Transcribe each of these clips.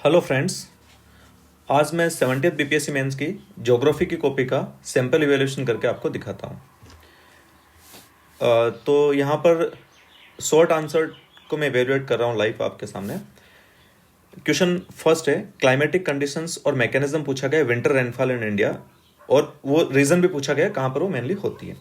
Hello friends. आज मैं 70th BPSC mains की ज्योग्राफी की कॉपी का सैंपल इवेल्यूशन करके आपको दिखाता हूँ। तो यहाँ पर शॉर्ट आंसर को मैं इवेल्युएट कर रहा हूँ लाइव आपके सामने। क्वेश्चन फर्स्ट है, क्लाइमेटिक कंडीशंस और मैकेनिज्म पूछा गया विंटर रेनफॉल इन इंडिया, और वो रीजन भी पूछा गया कहाँ पर वो मेनली होती है।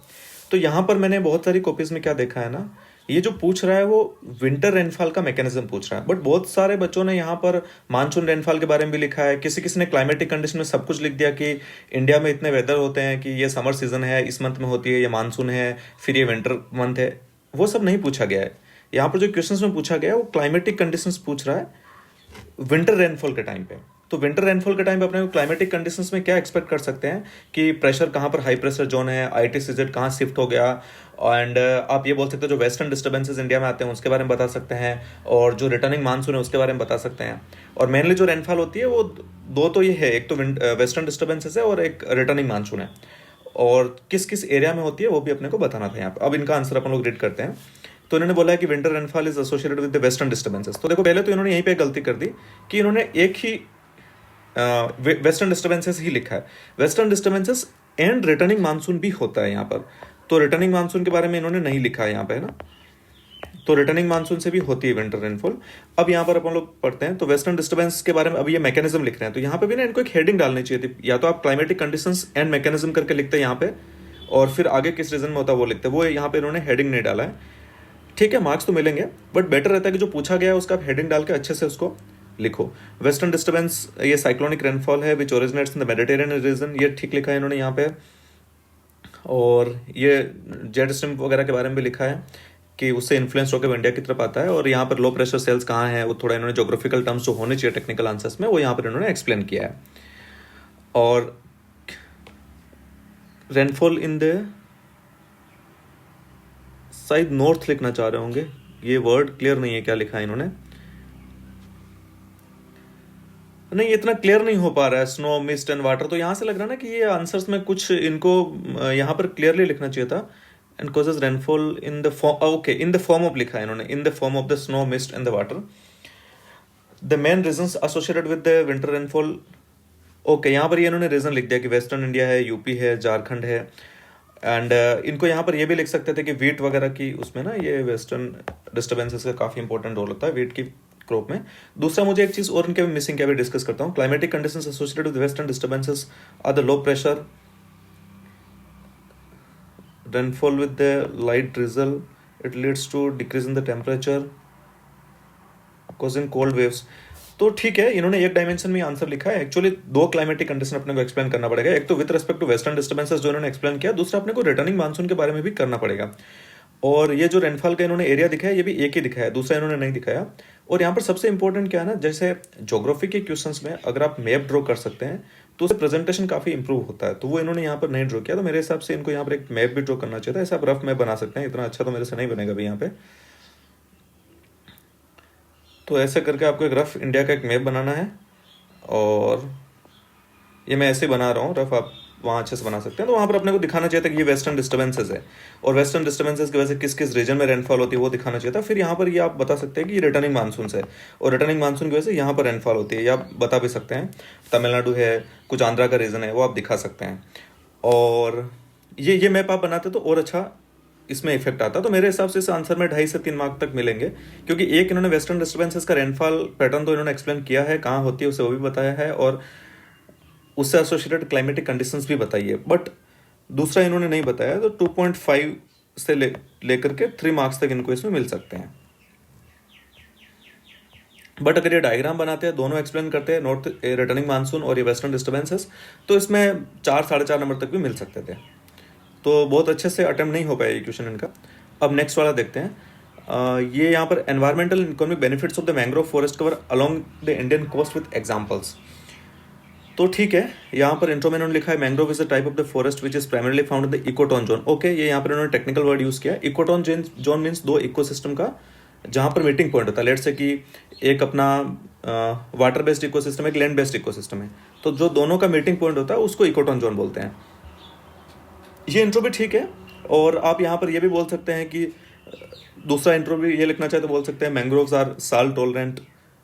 तो यहाँ पर मैंने बहुत सारी कॉपीज में क्या देखा है ना, ये जो पूछ रहा है वो विंटर रेनफॉल का मैकेनिज्म पूछ रहा है, बट बहुत सारे बच्चों ने यहाँ पर मानसून रेनफॉल के बारे में भी लिखा है। किसी किसी ने क्लाइमेटिक कंडीशन में सब कुछ लिख दिया कि इंडिया में इतने वेदर होते हैं कि ये समर सीजन है, इस मंथ में होती है, ये मानसून है, फिर ये विंटर मंथ है। वो सब नहीं पूछा गया है। यहाँ पर जो क्वेश्चन में पूछा गया है वो क्लाइमेटिक कंडीशंस पूछ रहा है विंटर रेनफॉल के टाइम पे। तो विंटर रेनफॉल के टाइम पे अपने क्लाइमेटिक कंडीशंस में क्या एक्सपेक्ट कर सकते हैं कि प्रेशर कहाँ पर हाई प्रेशर जोन है, ITCZ कहाँ शिफ्ट हो गया, एंड आप ये बोल सकते हो जो वेस्टर्न डिस्टर्बेंसेस इंडिया में आते हैं उसके बारे में बता सकते हैं, और जो रिटर्निंग मानसून है उसके बारे में बता सकते हैं। और मेनली जो रेनफॉल होती है वो दो तो ये है, एक तो वेस्टर्न डिस्टर्बेंसेस है और एक रिटर्निंग मानसून है, और किस किस एरिया में होती है वो भी अपने को बताना था यहाँ पे। अब इनका आंसर अपन लोग रीड करते हैं। तो इन्होंने बोला है कि winter rainfall is associated with the western disturbances. तो देखो, पहले तो इन्होंने यहीं पे गलती कर दी कि इन्होंने एक ही वेस्टर्न डिस्टर्बेंसेस ही लिखा है। Western disturbances and returning monsoon भी होता है यहाँ पर। तो रिटर्निंग मानसून के बारे में इन्होंने नहीं लिखा है यहाँ पे, है ना। तो रिटर्निंग मानसून से भी होती है विंटर रेनफॉल। अब यहाँ पर अपन लोग पढ़ते हैं। तो वेस्टर्न डिस्टर्बेंस के बारे में अब ये मैकेनिज्म लिख रहे हैं, तो यहाँ पे भी ना इनको एक हेडिंग डालनी चाहिए थी। या तो आप क्लाइमेटिक कंडीशंस एंड मैकेनिज्म करके लिखते हैं यहाँ पे, और फिर आगे किस रीजन में होता है वो लिखते हैं। वो यहाँ पे इन्होंने हेडिंग नहीं डाला है। ठीक है, मार्क्स तो मिलेंगे, बट बेटर रहता है कि जो पूछा गया है उसका आप हेडिंग डाल के अच्छे से उसको लिखो। वेस्टर्न डिस्टर्बेंस ये साइक्लोनिक रेनफॉल है विच originates in the Mediterranean reason, ये ठीक लिखा है इन्होंने यहाँ पे। और ये जेट स्ट्रीम वगैरह के बारे में भी लिखा है कि उससे इन्फ्लुएंस होकर इंडिया की तरफ आता है। और यहाँ पर लो प्रेशर सेल्स कहाँ है वो थोड़ा इन्होंने जोग्राफिकल टर्म्स जो होने चाहिए टेक्निकल आंसर्स में वो यहाँ पर इन्होंने एक्सप्लेन किया है। और रेनफॉल इन द शायद नॉर्थ लिखना चाह रहे होंगे, ये वर्ड क्लियर नहीं है क्या लिखा है इन्होंने। नहीं, इतना क्लियर नहीं हो पा रहा है, स्नो मिस्ट एंड वाटर। तो यहाँ से लग रहा है ना कि ये आंसर्स में कुछ इनको यहाँ पर क्लियरली लिखना चाहिए था। And causes rainfall in the form, okay, in the form of लिखा है इन्होंने, in the form of the snow mist and the water. The main reasons associated with the winter rainfall, okay, यहाँ पर ये इन्होंने रीजन लिख दिया कि वेस्टर्न इंडिया है, यूपी है, झारखंड है। एंड इनको यहाँ पर ये भी लिख सकते थे कि वीट वगैरह की उसमें ना ये वेस्टर्न डिस्टर्बेंसेस का काफ़ी इंपॉर्टेंट रोल होता है वीट की क्रॉप में। दूसरा, मुझे एक चीज़ और इनके मिसिंग क्या भी डिस्कस करता हूँ। Climatic conditions associated with western disturbances are the low pressure, rainfall with the light drizzle, it leads to decrease in the temperature causing cold waves. तो ठीक है, इन्होंने एक डायमेंशन में आंसर लिखा है। एक्चुअली दो क्लाइमेटिक कंडीशन अपने को एक्सप्लेन करना पड़ेगा, एक तो with respect to western disturbances जो इन्होंने एक्सप्लेन किया, दूसरा अपने को रिटर्निंग मानसून के बारे में भी करना पड़ेगा। और ये जो रेनफॉल का इन्होंने एरिया दिखाया ये भी एक ही दिखाया, दूसरा इन्होंने नहीं दिखाया। और यहाँ पर सबसे इंपॉर्टेंट क्या है ना, जैसे ज्योग्राफी के क्वेश्चंस में अगर आप मैप ड्रॉ कर सकते हैं तो उससे प्रेजेंटेशन काफी इंप्रूव होता है। तो वो इन्होंने यहाँ पर नहीं ड्रॉ किया, तो मेरे हिसाब से इनको यहाँ पर एक मैप भी ड्रॉ करना चाहिए था। ऐसा आप रफ मैप बना सकते हैं, इतना अच्छा तो मेरे से नहीं बनेगा भाई यहाँ पे। तो ऐसे करके आपको एक रफ इंडिया का एक मैप बनाना है, और ये मैं ऐसे बना रहा हूँ रफ, आप वहाँ अच्छे से बना सकते हैं। तो वहाँ पर अपने को दिखाना चाहिए था कि ये वेस्टर्न डिस्टर्बेंसेस है, और वेस्टर्न डिस्टर्बेंसेस की वजह से किस किस रीजन में रेनफॉल होती है वो दिखाना चाहिए था। फिर यहाँ पर ये आप बता सकते हैं कि ये रिटर्निंग मानसून है, और रिटर्निंग मानसून की वजह से यहाँ पर रेनफॉल होती है, या आप बता भी सकते हैं तमिलनाडु है, कुछ आंध्रा का रीजन है, वो आप दिखा सकते हैं। और ये मैप आप बनाते तो और अच्छा इसमें इफेक्ट आता। तो मेरे हिसाब से इस आंसर में 2.5 से 3 मार्क तक मिलेंगे, क्योंकि एक इन्होंने वेस्टर्न डिस्टर्बेंसेस का रेनफॉल पैटर्न तो इन्होंने एक्सप्लेन किया है, कहाँ होती है उसे वो भी बताया है, और उससे एसोसिएटेड क्लाइमेटिक कंडीशंस भी बताई है। बट दूसरा इन्होंने नहीं बताया, तो 2.5 से लेकर के 3 मार्क्स तक इनको इसमें मिल सकते हैं। बट अगर ये डायग्राम बनाते हैं, दोनों एक्सप्लेन करते हैं, नॉर्थ रिटर्निंग मानसून और ये वेस्टर्न डिस्टर्बेंसेस, तो इसमें 4-4.5 नंबर तक भी मिल सकते थे। तो बहुत अच्छे से अटेम्प्ट नहीं हो पाया ये क्वेश्चन इनका। अब नेक्स्ट वाला देखते हैं। ये यहाँ पर environmental economic benefits of the mangrove forest cover along the Indian coast with examples. तो ठीक है, यहाँ पर इंट्रो में उन्होंने लिखा है mangrove is a type of the forest which is primarily found in the ecotone zone. Okay, ये यहाँ पर उन्होंने टेक्निकल वर्ड यूज किया। इकोटोन जोन मीन्स दो इकोसिस्टम का जहाँ पर मीटिंग पॉइंट होता है। लेट से कि एक अपना वाटर बेस्ड इकोसिस्टम है, एक लैंड बेस्ड इकोसिस्टम है, तो जो दोनों का मीटिंग पॉइंट होता है उसको इकोटोन जोन बोलते हैं। ये इंट्रो भी ठीक है, और आप यहाँ पर ये भी बोल सकते हैं कि दूसरा इंट्रो भी ये लिखना चाहे तो बोल सकते हैं mangroves are salt tolerant,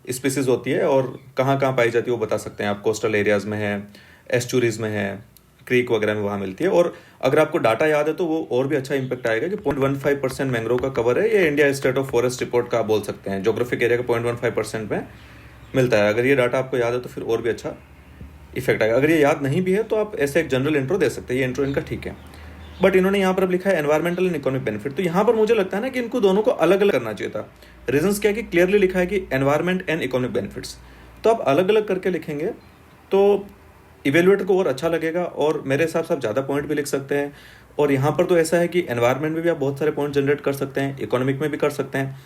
species होती है और कहाँ कहाँ पाई जाती है वो बता सकते हैं आप। कोस्टल एरियाज़ में है, एस्चुरीज में है, क्रीक वगैरह में वहाँ मिलती है। और अगर आपको डाटा याद है तो वो और भी अच्छा इंपैक्ट आएगा कि 0.15% मैंग्रोव का कवर है। ये India state of forest report का आप बोल सकते हैं, जोग्राफिक एरिया का 0.15% में मिलता है। अगर ये डाटा आपको याद है तो फिर और भी अच्छा इफेक्ट आएगा। अगर ये याद नहीं भी है तो आप ऐसे एक जनरल इंट्रो दे सकते हैं, ये इंट्रो इनका ठीक है। बट इन्होंने यहाँ पर अब लिखा है एनवायरमेंटल एंड इकोनॉमिक बेनिफिट। तो यहाँ पर मुझे लगता है ना कि इनको दोनों को अलग अलग करना चाहिए था। रीजंस क्या है कि क्लियरली लिखा है कि एनवायरमेंट एंड इकोनॉमिक बेनिफिट्स, तो आप अलग अलग करके लिखेंगे तो इवेल्युएटर को और अच्छा लगेगा और मेरे हिसाब से आप ज़्यादा पॉइंट भी लिख सकते हैं। और यहाँ पर तो ऐसा है कि एनवायरमेंट में भी आप बहुत सारे पॉइंट जनरेट कर सकते हैं, इकोनॉमिक में भी कर सकते हैं।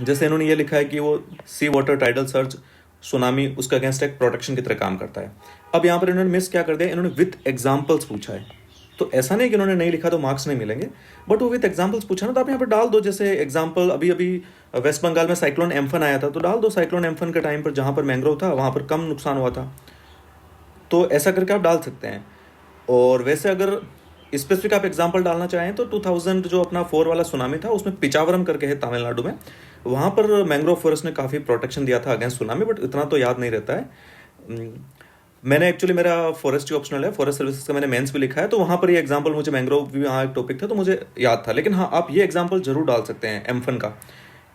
जैसे इन्होंने ये लिखा है कि वो सी वाटर टाइडल सर्ज सुनामी उसका अगेंस्ट एक प्रोटेक्शन की तरह काम करता है। अब यहाँ पर इन्होंने मिस क्या कर दिया, इन्होंने विथ एग्जाम्पल्स पूछा है। तो ऐसा नहीं कि इन्होंने नहीं लिखा तो मार्क्स नहीं मिलेंगे, बट वो विथ एग्जाम्पल्स पूछा ना, तो आप यहाँ पर डाल दो। जैसे एग्जाम्पल अभी अभी वेस्ट बंगाल में साइक्लोन एम्फन आया था, तो डाल दो साइक्लोन एम्फन के टाइम पर जहाँ पर मैंग्रोव था वहाँ पर कम नुकसान हुआ था। तो ऐसा करके आप डाल सकते हैं। और वैसे अगर स्पेसिफिक आप एग्जांपल डालना चाहें तो 2000 जो अपना 4 वाला सुनामी था उसमें पिचावरम करके है तमिलनाडु में, वहाँ पर मैंग्रोव फॉरेस्ट ने काफ़ी प्रोटेक्शन दिया था अगेंस्ट सुनामी, बट इतना तो याद नहीं रहता है। मैंने एक्चुअली मेरा फॉरेस्ट्री ऑप्शनल है, फॉरेस्ट सर्विसेज का मैंने मेंस भी लिखा है, तो वहाँ पर ये एग्जांपल मुझे मैंग्रोव भी वहाँ एक टॉपिक था तो मुझे याद था। लेकिन हाँ, आप ये एग्जांपल जरूर डाल सकते हैं एम्फन का,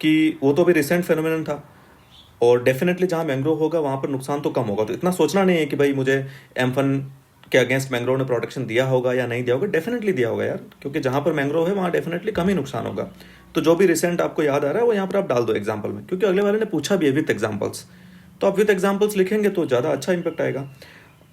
कि वो तो अभी रिसेंट फेनोमेनन था और डेफिनेटली जहाँ मैंग्रोव होगा वहाँ पर नुकसान तो कम होगा। तो इतना सोचना नहीं है कि भाई मुझे एम्फन के अगेंस्ट मैंग्रोव ने प्रोटेक्शन दिया होगा या नहीं दिया होगा, डेफिनेटली दिया होगा यार, क्योंकि जहाँ पर मैंग्रोव है वहाँ डेफिनेटली कम ही नुकसान होगा। तो जो भी रिसेंट आपको याद आ रहा है वो यहाँ पर आप डाल दो एग्जाम्पल में, क्योंकि अगले वाले ने पूछा भी है विथ एग्जाम्पल्स, तो आप विथ एग्जाम्पल्स लिखेंगे तो ज़्यादा अच्छा इंपैक्ट आएगा।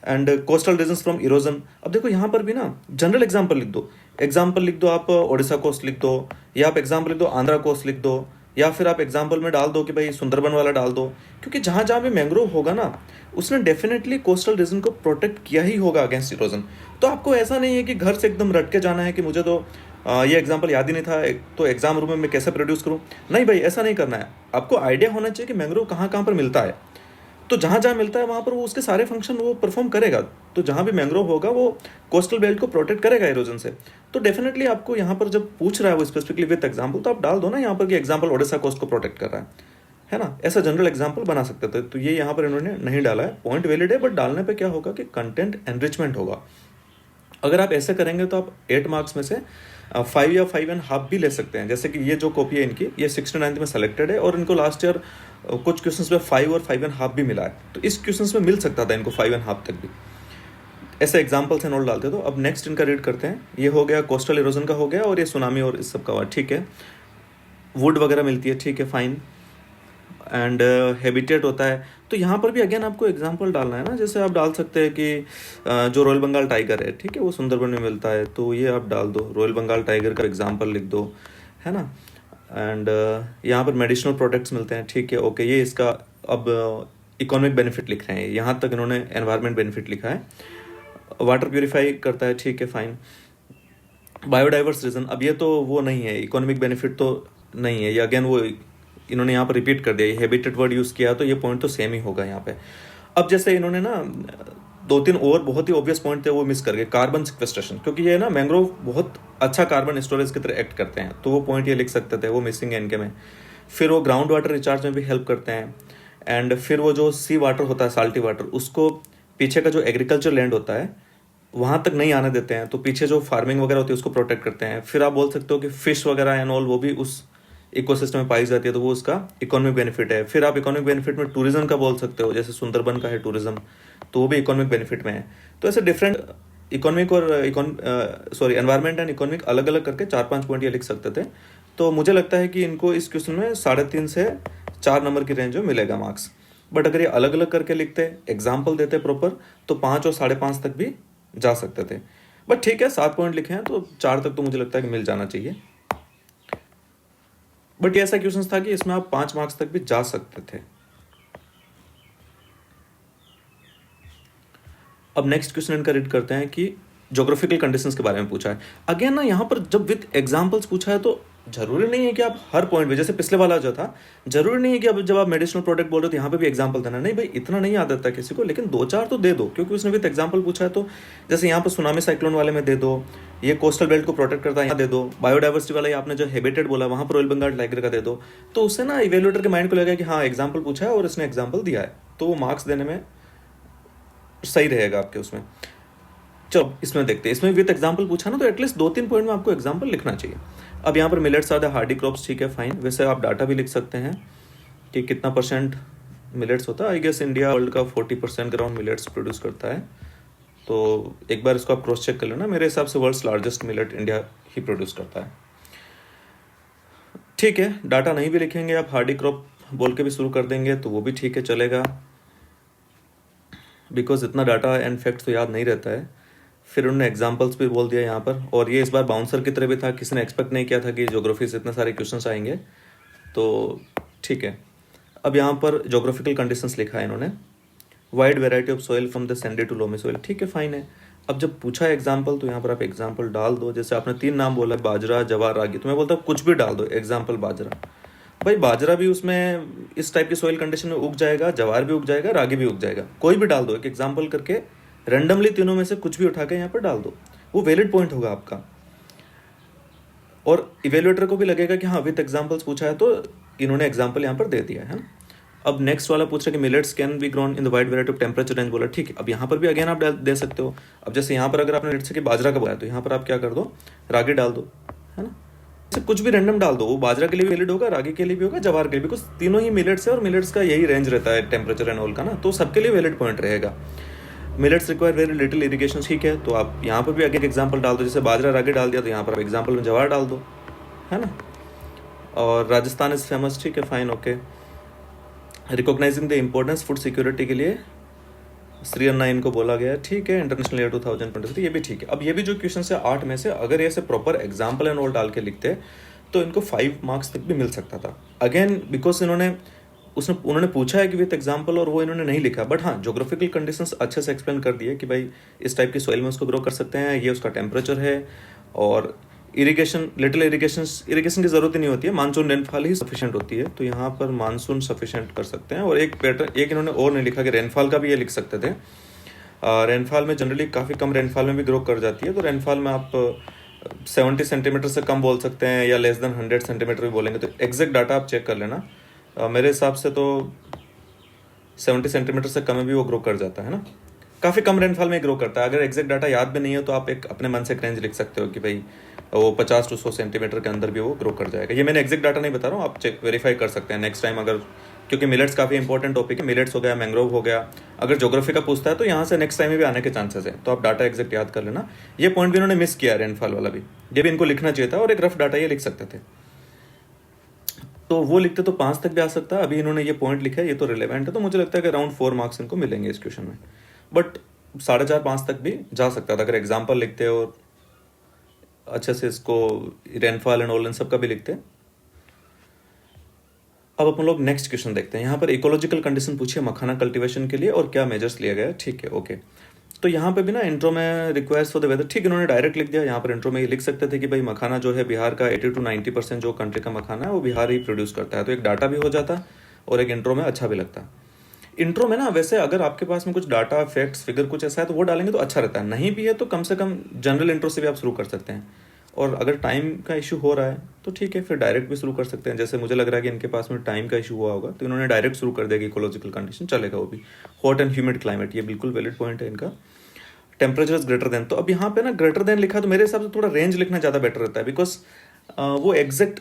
And coastal regions from erosion, अब देखो यहाँ पर भी ना जनरल एग्जाम्पल लिख दो। एग्जाम्पल लिख दो आप ओडिशा कोस्ट लिख दो, या आप एग्जाम्पल लिख दो आंध्रा कोस्ट लिख दो, या फिर आप एग्जाम्पल में डाल दो कि भाई सुंदरबन वाला डाल दो, क्योंकि जहाँ जहाँ भी मैंग्रोव होगा ना उसने डेफिनेटली कोस्टल रीजन को प्रोटेक्ट किया ही होगा अगेंस्ट इरोजन। तो आपको ऐसा नहीं है कि घर से एकदम रट के जाना है कि मुझे तो ये एग्जाम्पल याद ही नहीं था तो एग्जाम रूम में मैं कैसे प्रोड्यूस करूँ। नहीं भाई, ऐसा नहीं करना है। आपको आइडिया होना चाहिए कि मैंग्रोव कहाँ कहाँ पर मिलता है, तो जहाँ जहाँ मिलता है वहाँ पर वो उसके सारे फंक्शन वो परफॉर्म करेगा। तो जहाँ भी मैंग्रोव होगा वो कोस्टल बेल्ट को प्रोटेक्ट करेगा इरोजन से। तो डेफिनेटली आपको यहाँ पर जब पूछ रहा है वो स्पेसिफिकली विद एग्जाम्पल, तो आप डाल दो ना यहाँ पर कि एग्जाम्पल ओडिशा कोस्ट को प्रोटेक्ट कर रहा है ना। ऐसा जनरल एग्जाम्पल बना सकते थे। तो ये यहाँ पर इन्होंने नहीं डाला है। पॉइंट वैलिड है, बट डालने पर क्या होगा कि कंटेंट एनरिचमेंट होगा। अगर आप ऐसे करेंगे तो आप 8 मार्क्स में से 5 या 5.5 भी ले सकते हैं। जैसे कि ये जो कॉपी है इनकी, ये 69 में सेलेक्टेड है और इनको लास्ट ईयर कुछ क्वेश्चंस में 5 और 5.5 भी मिला है, तो इस क्वेश्चंस में मिल सकता था इनको 5.5 तक भी। ऐसे एग्जाम्पल्स एंड ऑल डालते। तो अब नेक्स्ट इनका रीड करते हैं। ये हो गया कोस्टल इरोजन का हो गया, और ये सुनामी और इस सब का हुआ, ठीक है। वुड वगैरह मिलती है, ठीक है, फाइन। एंड हैबिटेट होता है, तो यहाँ पर भी अगेन आपको एग्जांपल डालना है ना। जैसे आप डाल सकते हैं कि जो रॉयल बंगाल टाइगर है, ठीक है, वो सुंदरबन में मिलता है, तो ये आप डाल दो, रॉयल बंगाल टाइगर का एग्जांपल लिख दो, है ना। एंड यहाँ पर मेडिसिनल प्रोडक्ट्स मिलते हैं, ठीक है, ओके। ये इसका अब इकोनॉमिक बेनिफिट लिख रहे हैं, यहाँ तक इन्होंने एनवायरमेंट बेनिफिट लिखा है। वाटर प्योरीफाई करता है, ठीक है, फाइन। बायोडाइवर्स रीजन, अब ये तो वो नहीं है, इकोनॉमिक बेनिफिट तो नहीं है ये। अगेन वो इन्होंने यहाँ पर रिपीट कर दिया, ये हैबिटेट वर्ड यूज़ किया, तो ये पॉइंट तो सेम ही होगा यहाँ पे। अब जैसे इन्होंने ना 2-3 और बहुत ही ऑब्वियस पॉइंट थे वो मिस कर गए। कार्बन सिक्वेस्ट्रेशन, क्योंकि ये ना मैंग्रोव बहुत अच्छा कार्बन स्टोरेज की तरह एक्ट करते हैं, तो वो पॉइंट ये लिख सकते थे, वो मिसिंग है इनके में। फिर वो ग्राउंड वाटर रिचार्ज में भी हेल्प करते हैं। एंड फिर वो जो सी वाटर होता है, साल्टी वाटर, उसको पीछे का जो एग्रीकल्चर लैंड होता है वहाँ तक नहीं आने देते हैं, तो पीछे जो फार्मिंग वगैरह होती है उसको प्रोटेक्ट करते हैं। फिर आप बोल सकते हो कि फिश वगैरह एंड ऑल वो भी उस इकोसिस्टम में पाई जाती है, तो वो उसका इकोनॉमिक बेनिफिट है। फिर आप इकोनॉमिक बेनिफिट में टूरिज्म का बोल सकते हो, जैसे सुंदरबन का है टूरिज्म, तो वो भी इकोनॉमिक बेनिफिट में है। तो ऐसे डिफरेंट इकोनॉमिक और एनवायरमेंट एंड इकोनॉमिक अलग अलग करके 4-5 पॉइंट ये लिख सकते थे। तो मुझे लगता है कि इनको इस क्वेश्चन में 3.5 से 4 नंबर की रेंज में मिलेगा मार्क्स। बट अगर ये अलग अलग करके लिखते, एग्जाम्पल देते प्रॉपर, तो 5 और 5.5 तक भी जा सकते थे। बट ठीक है, 7 पॉइंट लिखे हैं तो 4 तक तो मुझे लगता है कि मिल जाना चाहिए। बट ये ऐसा क्वेश्चन था कि इसमें आप 5 मार्क्स तक भी जा सकते थे। अब नेक्स्ट क्वेश्चन इनका रीड करते हैं कि ज्योग्राफिकल कंडीशंस के बारे में पूछा है। अगेन ना यहाँ पर जब विद एग्जांपल्स पूछा है तो जरूरी नहीं है कि आप हर पॉइंट पे, जैसे पिछले वाला जो था, जरूरी नहीं है कि अब जब आप मेडिसिनल प्रोडक्ट बोल रहे हो तो यहाँ पे भी एग्जांपल देना, नहीं भाई इतना नहीं याद आता किसी को, लेकिन दो चार तो दे दो, क्योंकि उसने विद एग्जांपल पूछा है। तो जैसे यहाँ पर सुनामी साइक्लोन वाले में दे दो, ये कोस्टल बेल्ट को प्रोटेक्ट करता है यहाँ दे दो, बायोडाइवर्सिटी वाला ये आपने जो हैबिटेट बोला वहाँ पर रॉयल बंगाल टाइगर का दे दो, तो उससे ना इवेल्युएटर के माइंड को लगेगा कि हाँ एग्जाम्पल पूछा है और इसने एग्जाम्पल दिया है, तो वो मार्क्स देने में सही रहेगा आपके उसमें। चलो इसमें देखते हैं, इसमें विद एग्जांपल पूछा ना, तो एटलीस्ट 2-3 पॉइंट में आपको एग्जांपल लिखना चाहिए। अब यहाँ पर millets are the hardy crops, ठीक है फाइन, वैसे आप डाटा भी लिख सकते हैं कि कितना परसेंट मिलेट्स होता है। आई गेस इंडिया वर्ल्ड का 40% ग्राउंड मिलेट्स प्रोड्यूस करता है, तो एक बार इसको आप क्रॉस चेक कर लेना। मेरे हिसाब से वर्ल्ड्स लार्जेस्ट मिलेट इंडिया ही प्रोड्यूस करता है। ठीक है, डाटा नहीं भी लिखेंगे, आप हार्डी क्रॉप बोल के भी शुरू कर देंगे तो वो भी ठीक है, चलेगा, बिकॉज इतना डाटा एंड फैक्ट्स तो याद नहीं रहता है। फिर उन्होंने एग्जाम्पल्स भी बोल दिया यहाँ पर, और ये इस बार बाउंसर की तरह भी था, किसी ने एक्सपेक्ट नहीं किया था कि ज्योग्राफी से इतने सारे क्वेश्चंस आएंगे, तो ठीक है। अब यहाँ पर जोग्राफिकल कंडीशंस लिखा है इन्होंने, wide variety of soil from the sandy to loamy soil, ठीक है फाइन है। अब जब पूछा है एग्जाम्पल तो यहाँ पर आप एग्जाम्पल डाल दो, जैसे आपने 3 नाम बोला, बाजरा, जवार, रागी, तो मैं बोलता हूँ कुछ भी डाल दो, एग्जाम्पल बाजरा। भाई बाजरा भी उसमें इस टाइप की सॉइल कंडीशन में उग जाएगा, जवार भी उग जाएगा, रागी भी उग जाएगा, कोई भी डाल दो, एक एग्जाम्पल करके रैंडमली तीनों में से कुछ भी उठा के यहाँ पर डाल दो, वो वैलिड पॉइंट होगा आपका, और इवेल्युएटर को भी लगेगा कि हाँ विद एग्जाम्पल्स पूछा है तो इन्होंने एग्जाम्पल यहाँ पर दे दिया है ना। अब नेक्स्ट वाला पूछ रहा है कि millets can be grown in the wide variety of temperature range, बोला ठीक है। अब यहाँ पर भी अगेन आप दे सकते हो। अब जैसे यहाँ पर अगर आपने लेट्स से कि बाजरा का बोला है तो यहाँ पर आप क्या कर दो, रागी डाल दो, है ना, कुछ भी रैंडम डाल दो, वो बाजरा के लिए भी वैलिड होगा, रागी के लिए भी होगा, जवार के लिए, बिकॉज तीनों ही मिलेट्स है और मिलेट्स का यही रेंज रहता है टेम्परेचर एंड ऑल का ना, तो सबके लिए वैलिड पॉइंट रहेगा। Millets require very little irrigation, ठीक है, तो आप यहाँ पर भी आगे एग्जाम्पल डाल दो, जैसे बाजरा रागी डाल दिया तो यहाँ पर आप एग्जाम्पल में जवार डाल दो, है ना। और राजस्थान इज फेमस, ठीक है fine, okay. Recognising the importance food security के लिए श्री अन्ना इनको बोला गया है, ठीक है, इंटरनेशनल ईयर 2023, ये भी ठीक है। अब ये भी जो क्वेश्चन है 8 में से अगर ऐसे प्रॉपर एग्जाम्पल एंड ऑल डाल के लिखते तो इनको 5 मार्क्स तक भी मिल सकता था। अगेन बिकॉज उन्होंने पूछा है कि विद एग्जाम्पल, और वो इन्होंने नहीं लिखा, बट हाँ जोग्राफिकल कंडीशंस अच्छे से एक्सप्लेन कर दिए कि भाई इस टाइप की सॉइल में उसको ग्रो कर सकते हैं, ये उसका टेम्परेचर है, और इरिगेशन लिटिल इरिगेशन की जरूरत ही नहीं होती है, मानसून रेनफॉल ही सफिशिएंट होती है, तो यहाँ पर मानसून सफिशिएंट कर सकते हैं। और एक पैटर्न एक इन्होंने और नहीं लिखा कि रेनफॉल का भी ये लिख सकते थे। रेनफॉल में जनरली काफ़ी कम रेनफॉल में भी ग्रो कर जाती है, तो रेनफॉल में आप 70 सेंटीमीटर से कम बोल सकते हैं या लेस देन 100 सेंटीमीटर भी बोलेंगे, तो एग्जैक्ट डाटा आप चेक कर लेना। मेरे हिसाब से तो 70 सेंटीमीटर से कम में भी वो ग्रो कर जाता है ना, काफ़ी कम रेनफॉल में ग्रो करता है। अगर एग्जैक्ट डाटा याद भी नहीं है तो आप एक अपने मन से एक रेंज लिख सकते हो कि भाई वो 50 to 100 सेंटीमीटर के अंदर भी वो ग्रो कर जाएगा। ये मैंने एग्जैक्ट डाटा नहीं बता रहा हूँ, आप चेक वेरीफाई कर सकते हैं नेक्स्ट टाइम अगर, क्योंकि मिलेट्स काफ़ी इंपॉर्टेंट टॉपिक है, मिलेट्स हो गया, मैंग्रोव हो गया, अगर ज्योग्राफी का पूछता है तो यहाँ से नेक्स्ट टाइम में भी आने के चांसेस है, तो आप डाटा एग्जैक्ट याद कर लेना। ये पॉइंट भी इन्होंने मिस किया, रेनफॉल वाला भी, ये भी इनको लिखना चाहिए था, और एक रफ डाटा ये लिख सकते थे, तो वो लिखते तो 5 तक भी आ सकता है। अभी इन्होंने ये पॉइंट लिखा है, ये तो रिलेवेंट है, तो मुझे लगता है कि अराउंड 4 मार्क्स इनको मिलेंगे इस क्वेश्चन में, बट 4.5-5 तक भी जा सकता था अगर एग्जाम्पल लिखते और अच्छे से इसको रेनफॉल एंड ऑल इन सब का भी लिखते। अब अपन लोग नेक्स्ट क्वेश्चन देखते हैं। यहाँ पर इकोलॉजिकल कंडीशन पूछिए मखाना कल्टीवेशन के लिए और क्या मेजर्स लिया गया है, ठीक है ओके। तो यहाँ पे भी ना इंट्रो में रिक्वायर्स फॉर द वेदर, ठीक इन्होंने डायरेक्ट लिख दिया। यहाँ पर इंट्रो में ये लिख सकते थे कि भाई मखाना जो है बिहार का 80 to 90% जो कंट्री का मखाना है वो बिहार ही प्रोड्यूस करता है, तो एक डाटा भी हो जाता और एक इंट्रो में अच्छा भी लगता। इंट्रो में ना वैसे अगर आपके पास में कुछ डाटा फैक्ट्स फिगर कुछ ऐसा है तो वो डालेंगे तो अच्छा रहता है, नहीं भी है तो कम से कम जनरल इंट्रो से भी आप शुरू कर सकते हैं, और अगर टाइम का इशू हो रहा है तो ठीक है फिर डायरेक्ट भी शुरू कर सकते हैं। जैसे मुझे लग रहा है कि इनके पास में टाइम का इशू हुआ होगा तो इन्होंने डायरेक्ट शुरू कर दिया इकोलॉजिकल कंडीशन, चलेगा वो भी। हॉट एंड ह्यूमिड क्लाइमेट, ये बिल्कुल वैलिड पॉइंट है इनका। टेम्परेचर इज ग्रेटर देन, तो अब यहाँ पे ना ग्रेटर देन लिखा तो मेरे हिसाब से थोड़ा रेंज लिखना ज़्यादा बेटर रहता है, बिकॉज वो एग्जैक्ट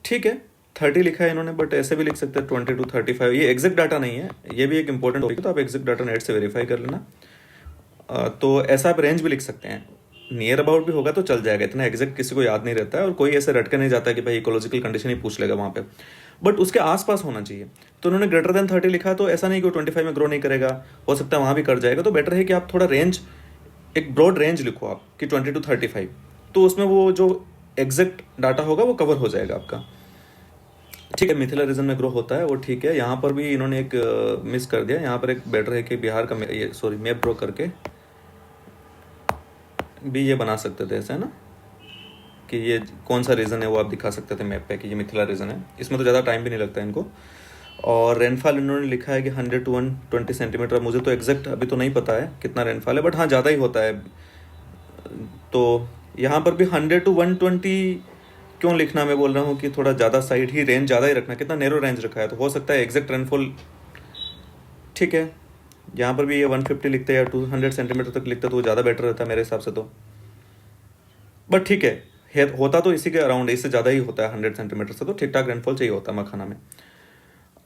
ठीक है 30 लिखा है इन्होंने, बट ऐसे भी लिख सकते हैं 20 to 35, ये एग्जैक्ट डाटा नहीं है, ये भी एक इंपॉर्टेंट टॉपिक है, तो आप एग्जैक्ट डाटा नेट से वेरीफाई कर लेना। तो ऐसा आप रेंज भी लिख सकते हैं, नियर अबाउट भी होगा तो चल जाएगा, इतना एग्जैक्ट किसी को याद नहीं रहता है और कोई ऐसे रट के नहीं जाता कि भाई इकोलॉजिकल कंडीशन ही पूछ लेगा वहाँ पे, बट उसके आसपास होना चाहिए। तो उन्होंने ग्रेटर देन 30 लिखा, तो ऐसा नहीं कि 25 में ग्रो नहीं करेगा, हो सकता है वहाँ भी कर जाएगा, तो बेटर है कि आप थोड़ा रेंज, एक ब्रॉड रेंज लिखो आप कि 20 to 35, तो उसमें वो जो एग्जैक्ट डाटा होगा वो कवर हो जाएगा आपका, ठीक है। मिथिला रीजन में ग्रो होता है वो ठीक है। यहाँ पर भी इन्होंने एक मिस कर दिया, यहाँ पर एक बेटर है कि बिहार का मैप ड्रॉ करके भी ये बना सकते थे ऐसा, है ना, कि ये कौन सा रीजन है वो आप दिखा सकते थे मैप पे कि ये मिथिला रीजन है। इसमें तो ज़्यादा टाइम भी नहीं लगता इनको। और रेनफॉल इन्होंने लिखा है कि 100 to 120 सेंटीमीटर। मुझे तो एग्जैक्ट अभी तो नहीं पता है कितना रेनफॉल है, बट हाँ ज़्यादा ही होता है। तो यहाँ पर भी 100 to 120 क्यों लिखना, मैं बोल रहा हूँ कि थोड़ा ज़्यादा साइड ही, रेंज ज़्यादा ही रखना। कितना नैरो रेंज रखा है, तो हो सकता है एग्जैक्ट रेनफॉल, ठीक है। यहाँ पर भी ये 150 लिखते या 200 सेंटीमीटर तक लिखते तो वो ज़्यादा बेटर रहता मेरे हिसाब से तो। बट ठीक है, होता तो इसी के अराउंड, इससे ज़्यादा ही होता है 100 सेंटीमीटर से, तो ठीक ठाक रेनफॉल चाहिए होता है मखाना में।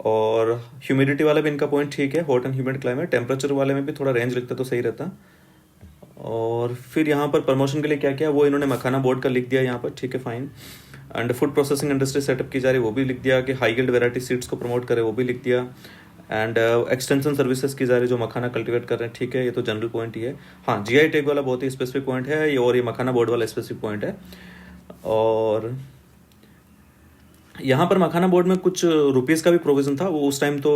और ह्यूमिडिटी वाला भी इनका पॉइंट ठीक है, hot and humid climate. Temperature वाले में भी थोड़ा रेंज लिखते तो सही रहता। और फिर यहाँ पर प्रमोशन के लिए क्या क्या वो इन्होंने मखाना बोर्ड का लिख दिया यहाँ पर, ठीक है fine. And food processing industry setup की जा रही है वो भी लिख दिया, कि हाई गिल्ड वेराइटी सीड्स को प्रमोट करे वो भी लिख दिया। एंड एक्सटेंशन सर्विसेज की जा रही जो मखाना कल्टीवेट कर रहे हैं, ठीक है, ये तो जनरल पॉइंट ही है। हाँ, जीआई टैग वाला बहुत ही स्पेसिफिक पॉइंट है ये, और ये मखाना बोर्ड वाला स्पेसिफिक पॉइंट है। और यहाँ पर मखाना बोर्ड में कुछ रुपीज़ का भी प्रोविजन था, वो उस टाइम तो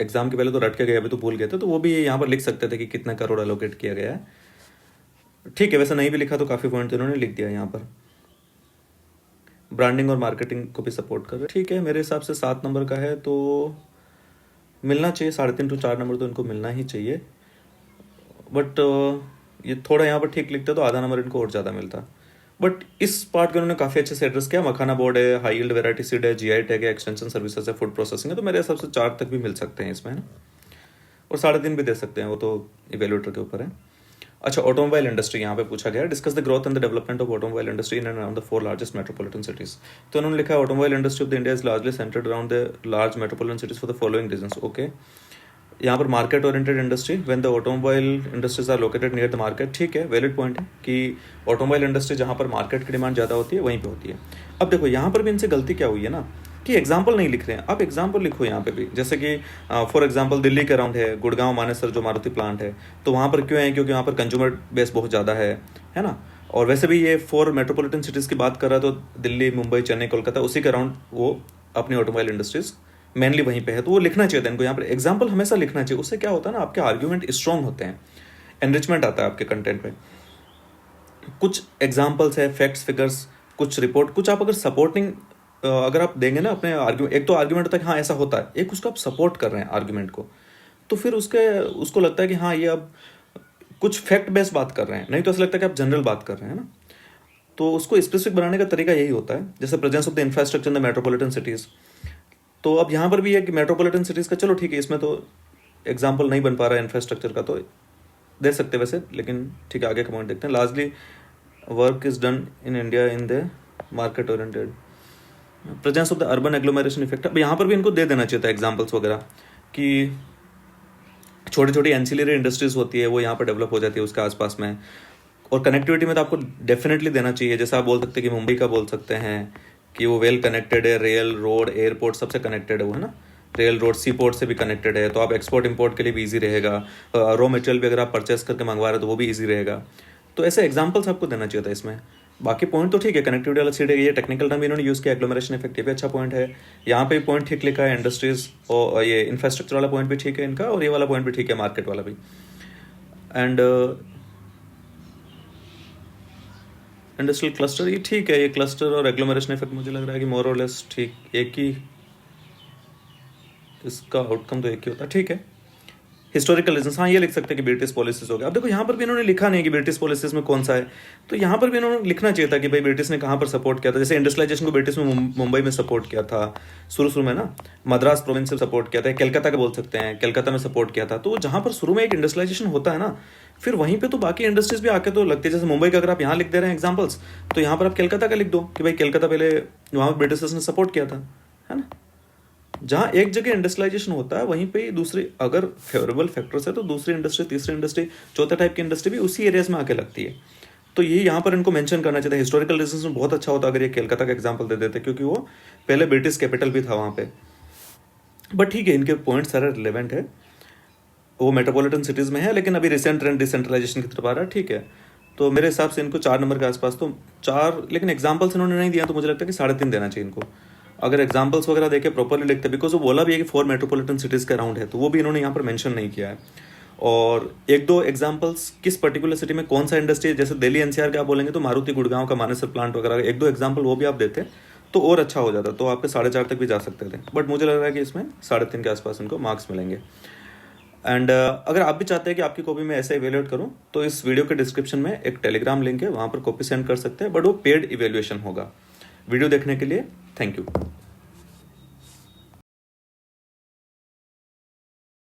एग्जाम के पहले तो रट के गए, अभी तो भूल गए थे, तो वो भी यहाँ पर लिख सकते थे कि कितना करोड़ एलोकेट किया गया है। ठीक है, वैसे नहीं भी लिखा तो काफ़ी पॉइंट इन्होंने लिख दिया यहाँ पर। ब्रांडिंग और मार्केटिंग को भी सपोर्ट कर रहे, ठीक है। मेरे हिसाब से 7 नंबर का है तो मिलना चाहिए, 3.5 to 4 नंबर तो इनको मिलना ही चाहिए। बट ये थोड़ा यहाँ पर ठीक लिखते तो आधा नंबर इनको और ज़्यादा मिलता। बट इस पार्ट को उन्होंने काफ़ी अच्छे से एड्रेस किया। मखाना बोर्ड है, हाई यील्ड वैरायटी सीड है, जीआई टैग है, एक्सटेंशन सर्विसेज है, फूड प्रोसेसिंग है, तो मेरे हिसाब से 4 तक भी मिल सकते हैं इसमें, है ना। और 3.5 भी दे सकते हैं, वो तो इवेल्यूएटर के ऊपर है। अच्छा, ऑटोमोबाइल इंडस्ट्री यहाँ पे पूछा गया, discuss the growth and the development of automobile industry in and around the 4 largest metropolitan cities. तो उन्होंने लिखा है automobile industry of the India is largely centred around the large metropolitan cities for the following reasons. Okay, यहाँ पर market oriented industry, when the automobile industries are located near the market, ठीक है, valid point है कि automobile industry जहाँ पर market की demand ज़्यादा होती है वहीं पे होती है। अब देखो यहाँ पर भी इनसे गलती क्या हुई है ना, कि एग्जाम्पल नहीं लिख रहे हैं। आप एग्जाम्पल लिखो यहाँ पे भी, जैसे कि फॉर एग्जाम्पल दिल्ली के अराउंड है, गुड़गांव मानेसर जो मारुति प्लांट है, तो वहाँ पर क्यों है, क्योंकि वहाँ पर कंज्यूमर बेस बहुत ज़्यादा है ना। और वैसे भी ये 4 मेट्रोपॉलिटन सिटीज़ की बात कर रहा है, तो दिल्ली, मुंबई, चेन्नई, कोलकाता, उसी के अराउंड वो अपनी ऑटोमोबाइल इंडस्ट्रीज मेनली वहीं पे है, तो वो लिखना चाहिए था इनको यहाँ पर। एग्जाम्पल हमेशा लिखना चाहिए, उससे क्या होता है ना, आपके आर्ग्यूमेंट स्ट्रॉन्ग होते हैं, एनरिचमेंट आता है आपके कंटेंट पे। कुछ एग्जाम्पल्स है, फैक्ट्स, फिगर्स, कुछ रिपोर्ट, कुछ आप अगर सपोर्टिंग अगर आप देंगे ना अपने आर्ग्यूमेंट, एक तो आर्ग्यूमेंट होता है कि हाँ ऐसा होता है, एक उसको आप सपोर्ट कर रहे हैं आर्ग्यूमेंट को, तो फिर उसको लगता है कि हाँ ये अब कुछ फैक्ट बेस्ड बात कर रहे हैं, नहीं तो ऐसा लगता है कि आप जनरल बात कर रहे हैं ना। तो उसको स्पेसिफिक बनाने का तरीका यही होता है, जैसे presence of the infrastructure in the metropolitan cities. तो अब यहाँ पर भी है कि मेट्रोपॉलिटन सिटीज़ का, चलो ठीक है, इसमें तो एग्जाम्पल नहीं बन पा रहा है इंफ्रास्ट्रक्चर का, तो दे सकते वैसे, लेकिन ठीक है, आगे का पॉइंट देखते हैं। Largely work is done in India in the market oriented presence of the urban agglomeration effect. अब यहाँ पर भी इनको दे देना चाहिए था एग्जाम्पल्स वगैरह, कि छोटी छोटी एंसिलरी इंडस्ट्रीज होती है वो यहाँ पर डेवलप हो जाती है उसके आसपास में। और कनेक्टिविटी में तो आपको डेफिनेटली देना चाहिए, जैसे आप बोल सकते हैं कि मुंबई का बोल सकते हैं कि वो वेल कनेक्टेड है, रेल, रोड, एयरपोर्ट सबसे कनेक्टेड है वो, है ना। रेल, रोड, सी पोर्ट से भी कनेक्टेड है, तो आप एक्सपोर्ट इम्पोर्ट के लिए भी ईजी रहेगा। रॉ मटेरियल भी अगर आप परचेस करके मंगवा रहे हो तो वो भी ईजी रहेगा। तो ऐसे एग्जाम्पल्स आपको देना चाहिए था इसमें। बाकी पॉइंट तो ठीक है, कनेक्टिविटी वाला सीट है, ये टेक्निकल टर्म इन्होंने यूज़ किया, एग्लोमरेशन इफेक्ट, ये भी अच्छा पॉइंट है। यहाँ पे पॉइंट ठीक लिखा है, इंडस्ट्रीज और ये इंफ्रास्ट्रक्चर वाला पॉइंट भी ठीक है इनका, और ये वाला पॉइंट भी ठीक है, मार्केट वाला भी। एंड इंडस्ट्रियल क्लस्टर, ये ठीक है, ये क्लस्टर और एग्लोमरेशन इफेक्ट मुझे लग रहा है कि मोर और लेस ठीक एक ही, इसका आउटकम तो एक ही होता है, ठीक है। हिस्टोरिकल रीजन, हाँ ये लिख सकते हैं कि ब्रिटिश पॉलिसीज हो गया। अब देखो यहाँ पर भी इन्होंने लिखा नहीं कि ब्रिटिश पॉलिसीज में कौन सा है, तो यहाँ पर भी इन्होंने लिखना चाहिए था कि भाई ब्रिटिश ने कहाँ पर सपोर्ट किया था। जैसे इंडस्ट्रियलाइजेशन को ब्रिटिश में मुंबई में सपोर्ट किया था शुरू में ना, मद्रास प्रोविंस से सपोर्ट किया था, कलकत्ता का बोल सकते हैं, कलकत्ता में सपोर्ट किया था। तो जहाँ पर शुरू में एक इंडस्ट्रियलाइजेशन होता है ना, फिर वहीं पे तो बाकी इंडस्ट्रीज भी आके तो लगती है। जैसे मुंबई का अगर आप यहाँ लिख दे रहे हैं एग्जाम्पल्स, तो यहाँ पर आप कलकत्ता का लिख दो कि भाई कलकत्ता पहले वहाँ पर ब्रिटिशर्स ने सपोर्ट किया था, है ना। जहाँ एक जगह इंडस्ट्रियलाइजेशन होता है वहीं पे ही दूसरी, अगर फेवरेबल फैक्टर्स है तो दूसरी इंडस्ट्री, तीसरी इंडस्ट्री, चौथा टाइप की इंडस्ट्री भी उसी एरियाज में आके लगती है। तो ये यहाँ पर इनको मेंशन करना चाहिए था। हिस्टोरिकल रीजंस में बहुत अच्छा होता अगर ये कलकत्ता का एग्जांपल दे देते, क्योंकि वो पहले ब्रिटिश कैपिटल भी था वहाँ पे। बट ठीक है, इनके पॉइंट सारे रिलेवेंट है, वो मेट्रोपॉलिटन सिटीज़ में है, लेकिन अभी रिसेंट ट्रेंड डिसेंट्रलाइजेशन की तरफ आ रहा है, ठीक है। तो मेरे हिसाब से इनको 4 नंबर के आसपास तो 4, लेकिन एग्जाम्पल्स इन्होंने नहीं दिया तो मुझे लगता है कि 3.5 देना चाहिए इनको, अगर एग्जाम्पल्स वगैरह देके प्रॉपरली लिखते, बिकॉज वो बोला भी है कि 4 मेट्रोपॉलिटन सिटीज़ के अराउंड है, तो वो भी इन्होंने यहाँ पर मेंशन नहीं किया है। और एक दो एग्जांपल्स किस पर्टिकुलर सिटी में कौन सा इंडस्ट्री है, जैसे दिल्ली एनसीआर के आप बोलेंगे तो मारुति गुड़गांव का मानेसर प्लांट वगैरह, एक दो एग्जांपल वो भी आप देते तो और अच्छा हो जाता, तो आपके 4.5 तक भी जा सकते थे, बट मुझे लग रहा है कि इसमें 3.5 के आसपास इनको मार्क्स मिलेंगे। एंड अगर आप भी चाहते हैं कि आपकी कॉपी में ऐसे इवेल्युएट करूं तो इस वीडियो के डिस्क्रिप्शन में एक टेलीग्राम लिंक है, वहां पर कॉपी सेंड कर सकते हैं, बट वो पेड इवेल्युएशन होगा। वीडियो देखने के लिए थैंक यू।